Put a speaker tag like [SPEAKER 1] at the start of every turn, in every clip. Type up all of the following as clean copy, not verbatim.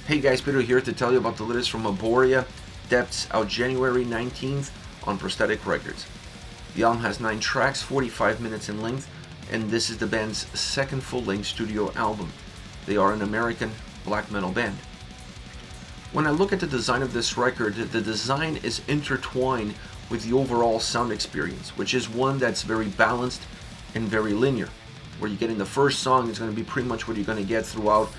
[SPEAKER 1] Hey guys, Peter here to tell you about the latest from Abhoria. Depths out January 19th on Prosthetic Records. The album has 9 tracks, 45 minutes in length, and this is the band's second full-length studio album. They are an American black metal band. When I look at the design of this record, the design is intertwined with the overall sound experience, which is one that's very balanced and very linear. Where you get in the first song is going to be pretty much what you're going to get throughout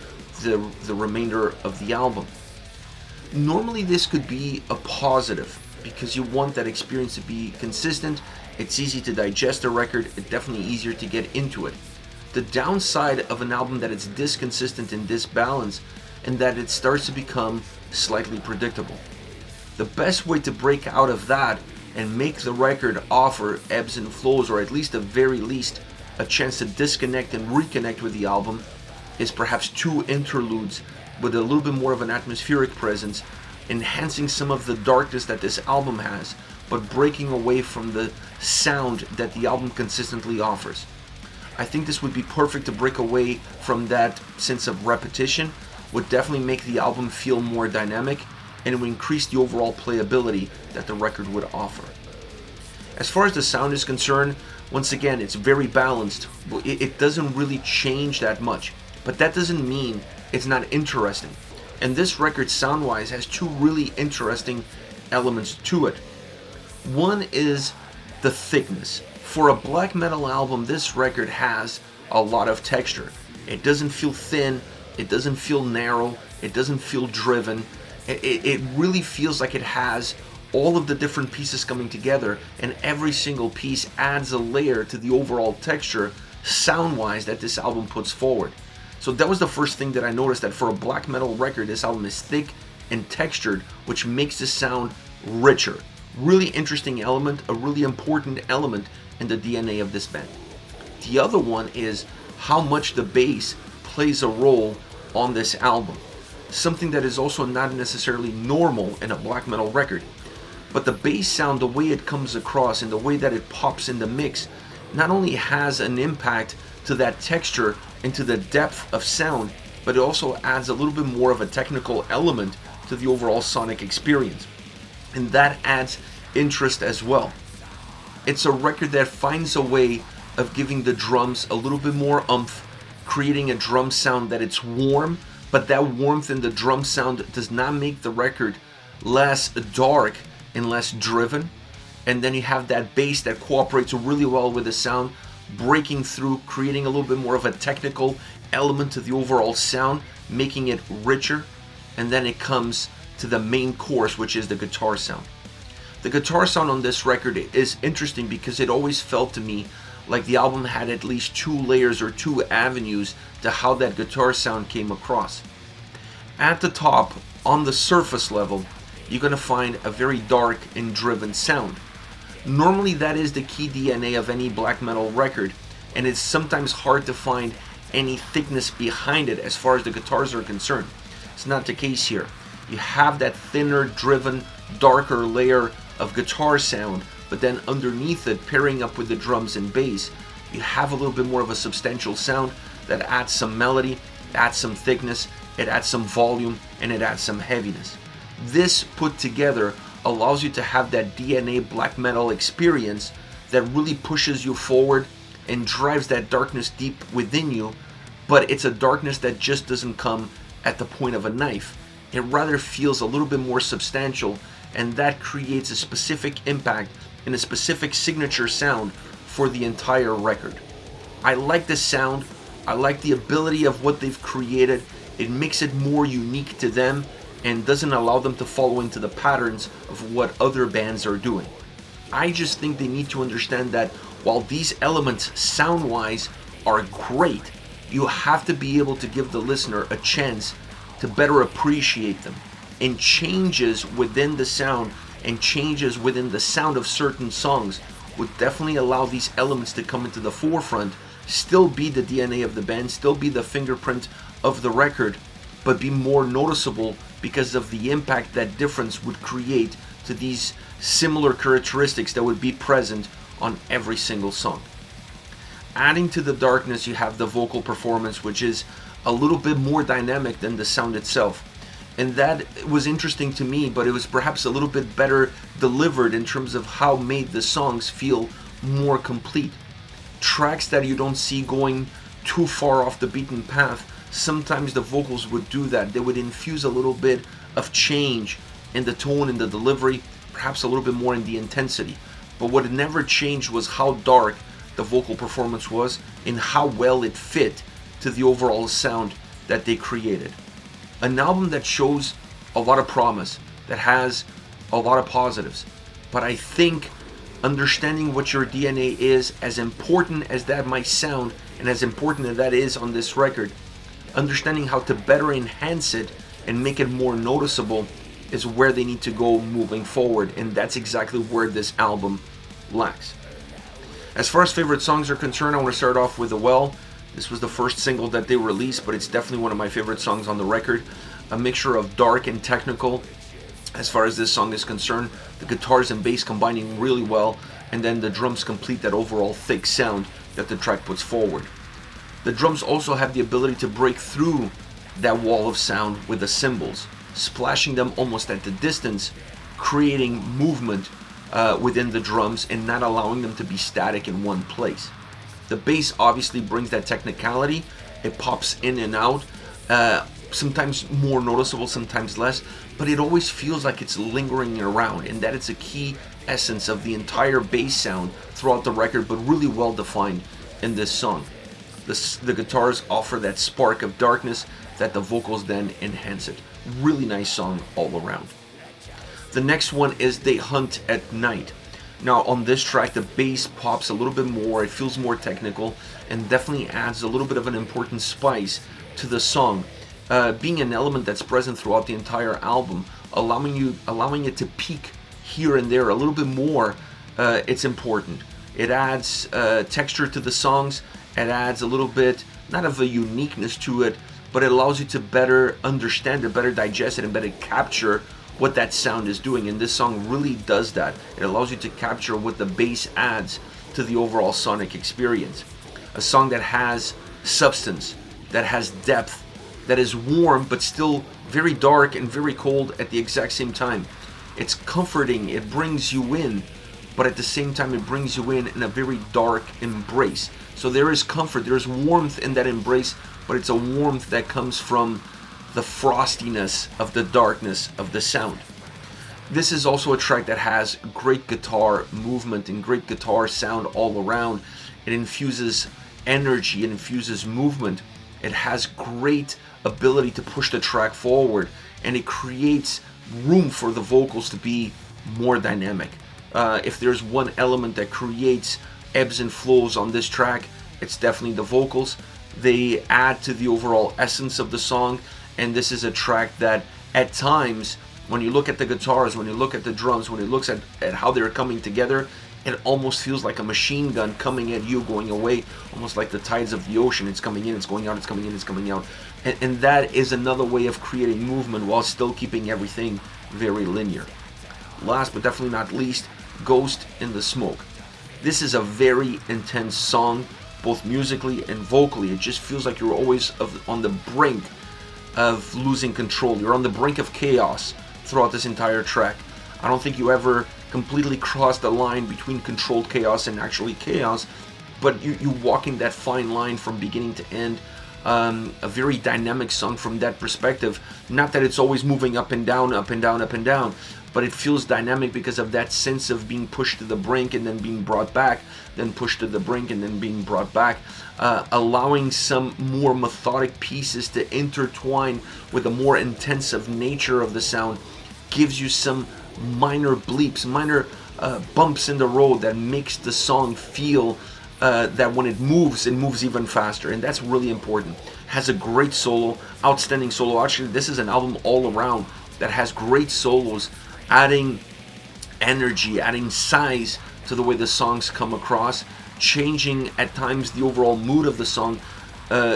[SPEAKER 1] the remainder of the album. Normally this could be a positive because you want that experience to be consistent. It's easy to digest a record, it's definitely easier to get into it. The downside of an album that it's this consistent and this balanced and that it starts to become slightly predictable. The best way to break out of that and make the record offer ebbs and flows, or at least the very least a chance to disconnect and reconnect with the album, is perhaps 2 interludes with a little bit more of an atmospheric presence, enhancing some of the darkness that this album has, but breaking away from the sound that the album consistently offers. I think this would be perfect to break away from that sense of repetition, would definitely make the album feel more dynamic, and it would increase the overall playability that the record would offer. As far as the sound is concerned, once again, it's very balanced. It doesn't really change that much, but that doesn't mean it's not interesting. And this record, sound-wise, has 2 really interesting elements to it. One is the thickness. For a black metal album, this record has a lot of texture. It doesn't feel thin, it doesn't feel narrow, it doesn't feel driven. It really feels like it has all of the different pieces coming together, and every single piece adds a layer to the overall texture, sound-wise, that this album puts forward. So that was the first thing that I noticed, that for a black metal record, this album is thick and textured, which makes the sound richer. Really interesting element, a really important element in the DNA of this band. The other one is how much the bass plays a role on this album. Something that is also not necessarily normal in a black metal record. But the bass sound, the way it comes across and the way that it pops in the mix, not only has an impact to that texture and to the depth of sound, but it also adds a little bit more of a technical element to the overall sonic experience. And that adds interest as well. It's a record that finds a way of giving the drums a little bit more oomph, creating a drum sound that it's warm, but that warmth in the drum sound does not make the record less dark and less driven. And then you have that bass that cooperates really well with the sound, breaking through, creating a little bit more of a technical element to the overall sound, making it richer. And then it comes to the main course, which is the guitar sound. The guitar sound on this record is interesting because it always felt to me like the album had at least 2 layers or 2 avenues to how that guitar sound came across. At the top, on the surface level, you're going to find a very dark and driven sound. Normally that is the key DNA of any black metal record, and it's sometimes hard to find any thickness behind it as far as the guitars are concerned. It's not the case here. You have that thinner, driven, darker layer of guitar sound, but then underneath it, pairing up with the drums and bass, you have a little bit more of a substantial sound that adds some melody, adds some thickness, it adds some volume, and it adds some heaviness. This put together allows you to have that DNA black metal experience that really pushes you forward and drives that darkness deep within you, but it's a darkness that just doesn't come at the point of a knife. It rather feels a little bit more substantial, and that creates a specific impact and a specific signature sound for the entire record. I like the sound, I like the ability of what they've created. It makes it more unique to them and doesn't allow them to follow into the patterns of what other bands are doing. I just think they need to understand that while these elements sound-wise are great, you have to be able to give the listener a chance to better appreciate them. And changes within the sound and changes within the sound of certain songs would definitely allow these elements to come into the forefront, still be the DNA of the band, still be the fingerprint of the record, but be more noticeable because of the impact that difference would create to these similar characteristics that would be present on every single song. Adding to the darkness, you have the vocal performance, which is a little bit more dynamic than the sound itself. And that was interesting to me, but it was perhaps a little bit better delivered in terms of how made the songs feel more complete. Tracks that you don't see going too far off the beaten path, sometimes the vocals would do that. They would infuse a little bit of change in the tone and the delivery, perhaps a little bit more in the intensity. But what never changed was how dark the vocal performance was and how well it fit to the overall sound that they created. An album that shows a lot of promise, that has a lot of positives, but I think understanding what your DNA is, as important as that might sound and as important as that is on this record, understanding how to better enhance it and make it more noticeable is where they need to go moving forward, and that's exactly where this album lacks. As far as favorite songs are concerned, I want to start off with The Well. This was the first single that they released, but it's definitely one of my favorite songs on the record. A mixture of dark and technical as far as this song is concerned. The guitars and bass combining really well, and then the drums complete that overall thick sound that the track puts forward. The drums also have the ability to break through that wall of sound with the cymbals, splashing them almost at the distance, creating movement within the drums and not allowing them to be static in one place. The bass obviously brings that technicality. It pops in and out, sometimes more noticeable, sometimes less, but it always feels like it's lingering around, and that is a key essence of the entire bass sound throughout the record, but really well defined in this song. The guitars offer that spark of darkness that the vocals then enhance it. Really nice song all around. The next one is They Hunt at Night. Now on this track, the bass pops a little bit more, it feels more technical, and definitely adds a little bit of an important spice to the song, being an element that's present throughout the entire album, allowing it to peak here and there a little bit more. It's important. It adds texture to the songs. It adds a little bit, not of a uniqueness to it, but it allows you to better understand it, better digest it, and better capture what that sound is doing. And this song really does that. It allows you to capture what the bass adds to the overall sonic experience. A song that has substance, that has depth, that is warm but still very dark and very cold at the exact same time. It's comforting, it brings you in, but at the same time it brings you in a very dark embrace. So there is comfort, there is warmth in that embrace, but it's a warmth that comes from the frostiness of the darkness of the sound. This is also a track that has great guitar movement and great guitar sound all around. It infuses energy, it infuses movement. It has great ability to push the track forward, and it creates room for the vocals to be more dynamic. If there's one element that creates ebbs and flows on this track, it's definitely the vocals. They add to the overall essence of the song, and this is a track that at times, when you look at the guitars, when you look at the drums, when you look at how they're coming together, it almost feels like a machine gun coming at you, going away, almost like the tides of the ocean. It's coming in, it's going out, it's coming in, it's coming out. And that is another way of creating movement while still keeping everything very linear. Last but definitely not least, Ghost in the Smoke. This is a very intense song, both musically and vocally. It just feels like you're always on the brink of losing control. You're on the brink of chaos throughout this entire track. I don't think you ever completely cross the line between controlled chaos and actually chaos, but you walking that fine line from beginning to end. A very dynamic song from that perspective. Not that it's always moving up and down, up and down, up and down, but it feels dynamic because of that sense of being pushed to the brink and then being brought back, then pushed to the brink and then being brought back, allowing some more methodic pieces to intertwine with the more intensive nature of the sound, gives you some minor bleeps, minor bumps in the road that makes the song feel that when it moves even faster, and that's really important. Has a great solo, outstanding solo. Actually, this is an album all around that has great solos, adding energy, adding size to the way the songs come across, changing at times the overall mood of the song,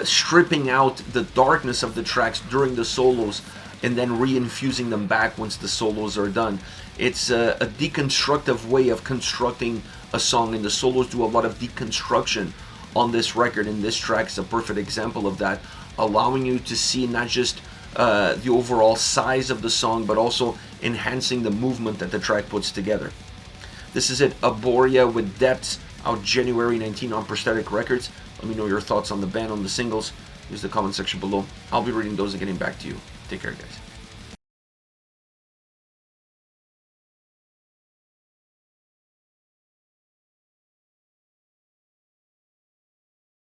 [SPEAKER 1] stripping out the darkness of the tracks during the solos, and then re-infusing them back once the solos are done. It's a deconstructive way of constructing a song, and the solos do a lot of deconstruction on this record, and this track is a perfect example of that, allowing you to see not just the overall size of the song, but also enhancing the movement that the track puts together. This is it, Abhoria with Depths, out January 19 on Prosthetic Records. Let me know your thoughts on the band, on the singles. Use the comment section below. I'll be reading those and getting back to you. Take care, guys.